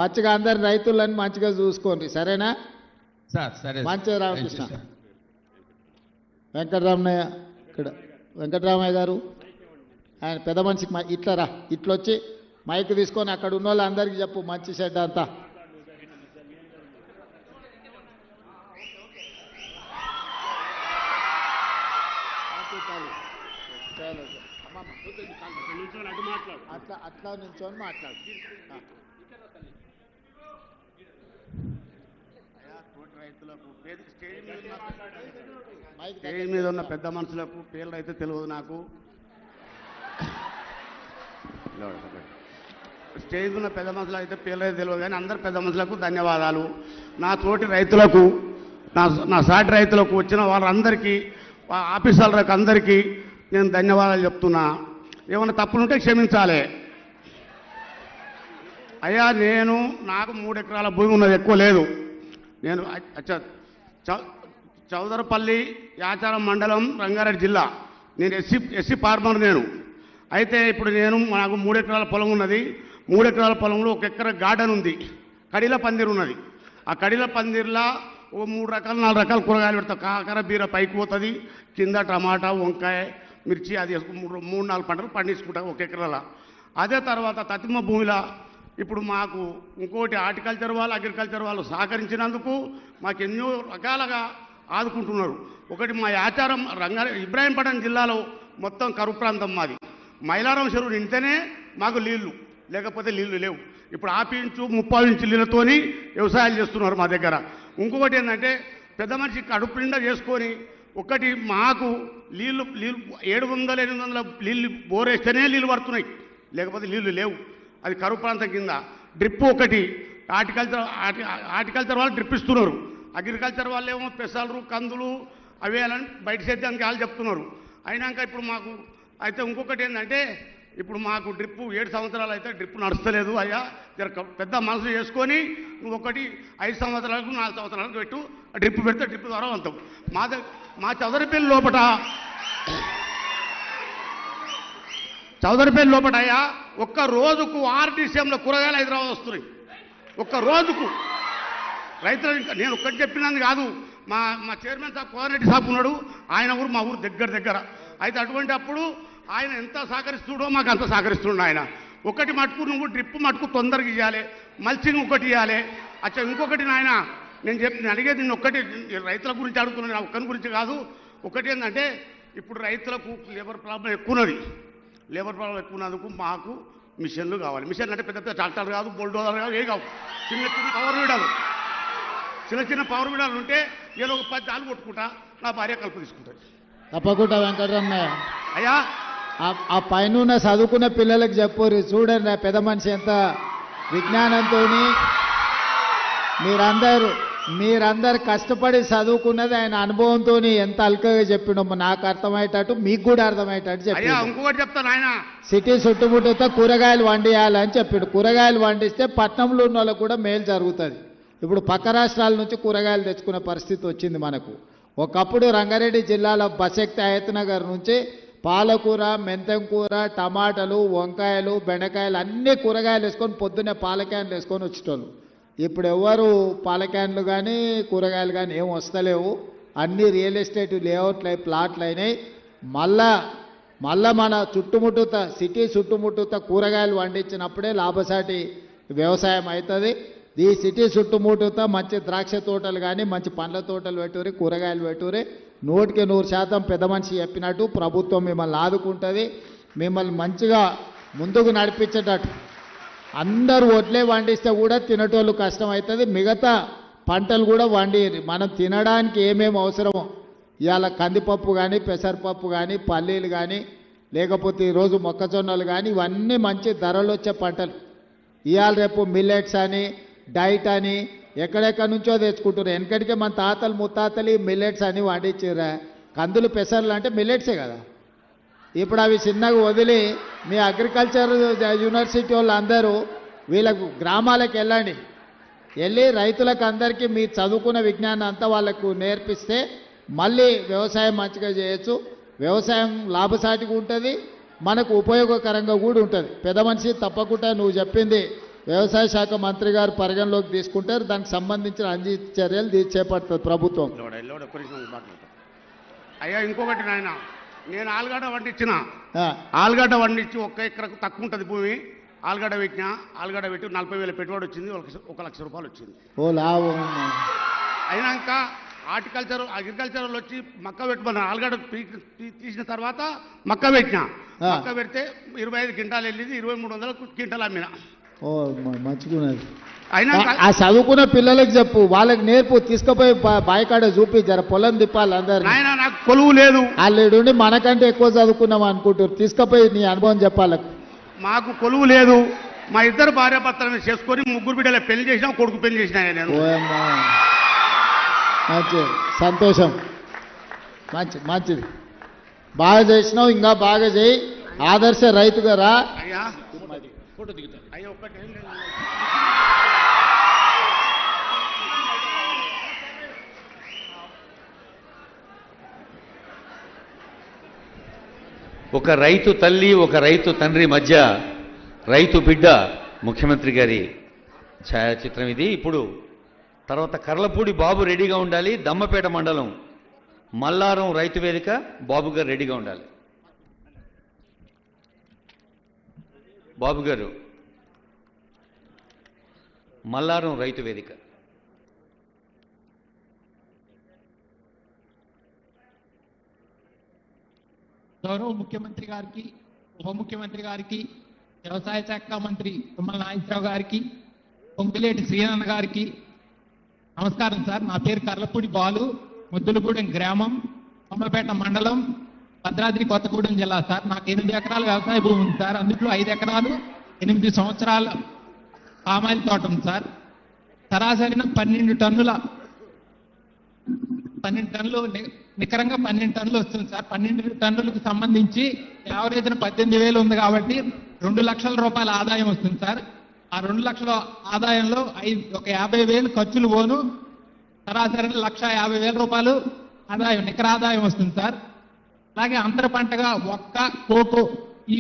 మంచిగా అందరు రైతులను మంచిగా చూసుకోండి, సరేనా? సార్ సరే మంచిగా రామకృష్ణ వెంకటరామయ్య, ఇక్కడ వెంకటరామయ్య గారు ఆయన పెద్ద మనిషికి ఇట్లా రా, ఇట్లా వచ్చి మైక్ తీసుకొని అక్కడ ఉన్న వాళ్ళందరికీ చెప్పు మంచి చెడ్డ అంతా. అట్లా అట్లా నించొని మాట్లాడు. స్టేజ్ మీద ఉన్న పెద్ద మనుషులకు పేర్లు అయితే తెలియదు నాకు. స్టేజ్ ఉన్న పెద్ద మనుషులు అయితే పేర్లు అయితే తెలియదు, కానీ అందరు పెద్ద మనుషులకు ధన్యవాదాలు. నా తోటి రైతులకు, నా సాటి రైతులకు, వచ్చిన వాళ్ళందరికీ, ఆఫీసర్లకు అందరికీ నేను ధన్యవాదాలు చెప్తున్నా. ఏమైనా తప్పులుంటే క్షమించాలి. అయ్యా నాకు 3 ఎకరాల భూమి ఉన్నది, ఎక్కువ లేదు. నేను చౌదరపల్లి యాచారం మండలం, రంగారెడ్డి జిల్లా. నేను ఎస్సీ ఫార్మర్ నేను. అయితే ఇప్పుడు నాకు 3 ఎకరాల పొలం ఉన్నది. 3 ఎకరాల పొలంలో 1 ఎకరా గార్డెన్ ఉంది, కడిల పందిరు ఉన్నది. ఆ కడిల పందిర్లా ఓ 3 రకాల 4 రకాల కూరగాయలు పెడతాం. కాకర బీర పైకి పోతుంది, కింద టమాటా, వంకాయ, మిర్చి, అది 3-4 పంటలు పండించుకుంటాం 1 ఎకరాల. అదే తర్వాత తతిమ భూమిలో ఇప్పుడు మాకు ఇంకోటి హార్టికల్చర్ వాళ్ళు, అగ్రికల్చర్ వాళ్ళు సహకరించినందుకు మాకు ఎన్నో రకాలుగా ఆదుకుంటున్నారు. ఒకటి మా ఆచారం ఇబ్రాహీంపట్నం జిల్లాలో మొత్తం కరువు ప్రాంతం మాది. మైలారం చెరువు నిండితేనే మాకు నీళ్లు, లేకపోతే నీళ్లు లేవు. ఇప్పుడు 1/2 ఇంచు 30 ఇంచు నీళ్ళతోని వ్యవసాయాలు చేస్తున్నారు మా దగ్గర. ఇంకొకటి ఏంటంటే పెద్ద మనిషి కడుపు నిండా చేసుకొని ఒకటి మాకు నీళ్లు 700-800 నీళ్ళు బోరేస్తేనే నీళ్ళు పడుతున్నాయి, లేకపోతే నీళ్లు లేవు. అది కరువు ప్రాంతం కింద. డ్రిప్ ఒకటి హార్టికల్చర్ వాళ్ళు డ్రిప్ ఇస్తున్నారు. అగ్రికల్చర్ వాళ్ళు ఏమో పెసలు, కందులు అవేయాలని బయట సేద్యానికి వాళ్ళు చెప్తున్నారు. అయినాక ఇప్పుడు మాకు అయితే ఇంకొకటి ఏంటంటే ఇప్పుడు మాకు డ్రిప్ 7 సంవత్సరాలు అయితే డ్రిప్ నడుస్తలేదు. అయ్యా పెద్ద మనసు చేసుకొని నువ్వు ఒకటి 5 సంవత్సరాలకు 4 సంవత్సరాలకు పెట్టు, డ్రిప్ పెడితే డ్రిప్ ద్వారా వెళ్తాం. మా చౌదరిపల్లి లోపట అయ్యా ఒక్క రోజుకు 6 డిసెంబర్లో కూరగాయలు హైదరాబాద్ వస్తున్నాయి. ఒక్క రోజుకు రైతులు. నేను ఒక్కటి చెప్పినందుకు కాదు, మా చైర్మన్ సాబ్ కోదారెడ్డి సాబ్ ఉన్నాడు, ఆయన ఊరు మా ఊరు దగ్గర. అయితే అటువంటి అప్పుడు ఆయన ఎంత సహకరిస్తుడో మాకు అంత సహకరిస్తుండ ఆయన. ఒకటి మటుకు నువ్వు డ్రిప్ మటుకు తొందరగా ఇవ్వాలి, మల్చింగ్ ఒకటి ఇవ్వాలి. అచ్చా ఇంకొకటి నాయన నేను అడిగేది నిన్ను ఒక్కటి, రైతుల గురించి అడుగుతున్నాను, నా ఒక్కరి గురించి కాదు. ఒకటి ఏంటంటే ఇప్పుడు రైతులకు లేబర్ ప్రాబ్లం ఎక్కువన్నది. లేబర్ ప్రాబ్లం ఎక్కువన్నందుకు మాకు మిషన్లు కావాలి. మిషన్లు అంటే పెద్ద పెద్ద ట్రాక్టర్లు కాదు, బుల్డోజర్ కాదు, ఏ కావు. చిన్న పవర్ వీడాలు ఉంటే ఏదో ఒక 10 ఆలు కొట్టుకుంటా, నా భార్య కలుపు తీసుకుంటుంది. తప్పకుండా వెంకటరమయ్య అయ్యా ఆ పైన చదువుకున్న పిల్లలకు చెప్పరు, చూడండి పెద్ద మనిషి ఎంత విజ్ఞానంతో. మీరందరు కష్టపడి చదువుకున్నది ఆయన అనుభవంతో ఎంత అల్కగా చెప్పినమ్మా, నాకు అర్థమయ్యేటట్టు మీకు కూడా అర్థమయ్యేటట్టు చెప్పి. ఇంకొకటి చెప్తాను, ఆయన సిటీ చుట్టుముట్టుతో కూరగాయలు వండియాలని చెప్పిండు. కూరగాయలు వండిస్తే పట్టణంలో ఉన్న వాళ్ళకు కూడా మేలు జరుగుతుంది. ఇప్పుడు పక్క రాష్ట్రాల నుంచి కూరగాయలు తెచ్చుకునే పరిస్థితి వచ్చింది మనకు. ఒకప్పుడు రంగారెడ్డి జిల్లాలో బసెక్తి హయత్నగర్ నుంచి పాలకూర, మెంతం కూర, టమాటాలు, వంకాయలు, బెండకాయలు అన్ని కూరగాయలు వేసుకొని పొద్దున్నే పాల క్యాన్లు వేసుకొని వచ్చేటోళ్ళు. ఇప్పుడు ఎవరు పాల క్యాన్లు కానీ కూరగాయలు కానీ ఏం వస్తలేవు. అన్ని రియల్ ఎస్టేట్ లేఅవుట్లు ప్లాట్లు అయినాయి. మళ్ళా మన సిటీ చుట్టుముట్టుత కూరగాయలు పండించినప్పుడే లాభసాటి వ్యవసాయం అవుతుంది. ఈ సిటీ చుట్టుముట్టుత మంచి ద్రాక్ష తోటలు కానీ మంచి పండ్ల తోటలు పెట్టుకుని కూరగాయలు పెట్టుకుని 100% పెద్ద మనిషి చెప్పినట్టు ప్రభుత్వం మిమ్మల్ని ఆదుకుంటుంది. మిమ్మల్ని మంచిగా ముందుకు నడిపించేటట్టు. అందరూ వడ్లే వండిస్తే కూడా తినేటోళ్ళు కష్టం అవుతుంది. మిగతా పంటలు కూడా మనం తినడానికి ఏమేమి అవసరమో ఇవాళ కందిపప్పు కానీ, పెసరపప్పు కానీ, పల్లీలు కానీ, లేకపోతే ఈరోజు మొక్కజొన్నలు కానీ, ఇవన్నీ మంచి ధరలు వచ్చే పంటలు. ఇవాళ రేపు మిల్లెట్స్ అని, డైట్ అని ఎక్కడెక్కడి నుంచో తెచ్చుకుంటున్నారు. వెనకడికే మన తాతలు ముత్తాతలు మిల్లెట్స్ అని వండించారా. కందులు పెసర్లు అంటే మిల్లెట్సే కదా. ఇప్పుడు అవి చిన్నగా వదిలి మీ అగ్రికల్చర్ యూనివర్సిటీ వాళ్ళు అందరూ వీళ్ళకు గ్రామాలకు వెళ్ళి రైతులకు అందరికీ మీ చదువుకున్న విజ్ఞానం అంతా వాళ్ళకు నేర్పిస్తే మళ్ళీ వ్యవసాయం మంచిగా చేయొచ్చు. వ్యవసాయం లాభసాటిగా ఉంటుంది, మనకు ఉపయోగకరంగా కూడా ఉంటుంది. పెద్ద మనిషి తప్పకుండా నువ్వు చెప్పింది వ్యవసాయ శాఖ మంత్రి గారు పరిగణలోకి తీసుకుంటారు. దానికి సంబంధించిన అన్ని చర్యలు చేపడుతుంది ప్రభుత్వం. అయ్యా ఇంకొకటి నాయన, నేను ఆలుగడ్డ వండించిన, ఆ, ఆలుగడ్డ వండించి 1 ఎకరకు తక్కువ ఉంటుంది భూమి, ఆలుగడ్డ పెట్టినా, ఆలుగడ్డ పెట్టి 40,000 పెట్టుబడి వచ్చింది, 1 లక్ష రూపాయలు వచ్చింది. ఓ లాభం. అయినాక అగ్రికల్చర్ వచ్చి మక్క పెట్టుకున్నాను. ఆలుగడ్డ తీసిన తర్వాత మక్క పెట్టినా, మక్క పెడితే 25 క్వింటాలు వెళ్ళింది, 2300 క్వింటాలు అమ్మిన. ఓ మంచుకున్నది. అయినా ఆ చదువుకున్న పిల్లలకు చెప్పు, వాళ్ళకి నేర్పు, తీసుకుపోయి బాయికాడ చూపి జర పొలం తిప్పాలి అందరు. ఆయన నాకు కొలువు లేదు, వాళ్ళు మనకంటే ఎక్కువ చదువుకున్నాం అనుకుంటారు. తీసుకుపోయి నీ అనుభవం చెప్పాలి. మాకు కొలువు లేదు. మా ఇద్దరు భార్యాభర్తలను చేసుకొని 3 బిడ్డల పెళ్లి చేసినా, కొడుకు పెళ్లి చేసినా నేను. ఓయమ్మా, మంచి సంతోషం, మంచిది, బాగా చేసినావు, ఇంకా బాగా చేయి, ఆదర్శ రైతుగా రా. అయ్యా ఫోటో దిగుతాను. అయ్యా ఒక్కటి ఏం లేదు. ఒక రైతు తల్లి, ఒక రైతు తండ్రి మధ్య రైతు బిడ్డ ముఖ్యమంత్రి గారి ఛాయాచిత్రం ఇది. ఇప్పుడు తర్వాత కర్లపూడి బాబు రెడీగా ఉండాలి. దమ్మపేట మండలం మల్లారం రైతు వేదిక బాబు గారు రెడీగా ఉండాలి. బాబు గారు మల్లారం రైతు వేదిక. గౌరవ ముఖ్యమంత్రి గారికి, ఉప ముఖ్యమంత్రి గారికి, వ్యవసాయ శాఖ మంత్రి తుమ్మల నాగేశ్వరరావు గారికి, పొంగులేటి శ్రీనన్న గారికి నమస్కారం సార్. నా పేరు కర్లపూడి బాలు, ముద్దులగూడెం గ్రామం, కొమ్మపేట మండలం, భద్రాద్రి కొత్తగూడెం జిల్లా సార్. నాకు 8 ఎకరాల వ్యవసాయ భూమి ఉంది సార్. అందులో 5 ఎకరాలు 8 సంవత్సరాల పామాయిల్ తోట ఉంది సార్. సరాసరిన 12 టన్నులు నికరంగా 12 టన్నులు వస్తుంది సార్. 12 టన్నులకు సంబంధించి యావరేజ్న 18,000 ఉంది కాబట్టి 2 లక్షల రూపాయల ఆదాయం వస్తుంది సార్. ఆ 2 లక్షల ఆదాయంలో ఒక 50,000 ఖర్చులు పోను, సరాసరి 1,50,000 రూపాయలు ఆదాయం, నికర ఆదాయం వస్తుంది సార్. అలాగే అంతర పంటగా ఒక్క కోకో ఈ